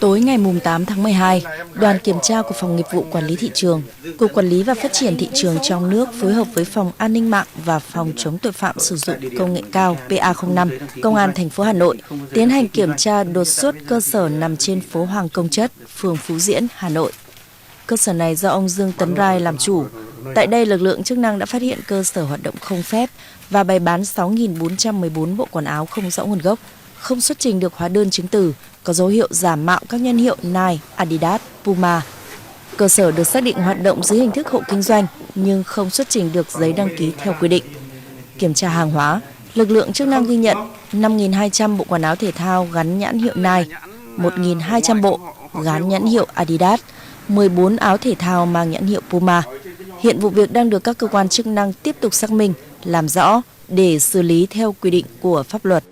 Tối ngày 8 tháng 12, đoàn kiểm tra của Phòng Nghiệp vụ Quản lý Thị trường, Cục Quản lý và Phát triển Thị trường trong nước phối hợp với Phòng An ninh mạng và Phòng chống tội phạm sử dụng công nghệ cao PA05, Công an thành phố Hà Nội tiến hành kiểm tra đột xuất cơ sở nằm trên phố Hoàng Công Chất, phường Phú Diễn, Hà Nội. Cơ sở này do ông Dương Tấn Rai làm chủ. Tại đây, lực lượng chức năng đã phát hiện cơ sở hoạt động không phép và bày bán 6.414 bộ quần áo không rõ nguồn gốc, không xuất trình được hóa đơn chứng từ, có dấu hiệu giả mạo các nhãn hiệu Nike, Adidas, Puma. Cơ sở được xác định hoạt động dưới hình thức hộ kinh doanh nhưng không xuất trình được giấy đăng ký theo quy định. Kiểm tra hàng hóa, lực lượng chức năng ghi nhận 5.200 bộ quần áo thể thao gắn nhãn hiệu Nike, 1.200 bộ gắn nhãn hiệu Adidas, 14 áo thể thao mang nhãn hiệu Puma. Hiện vụ việc đang được các cơ quan chức năng tiếp tục xác minh, làm rõ để xử lý theo quy định của pháp luật.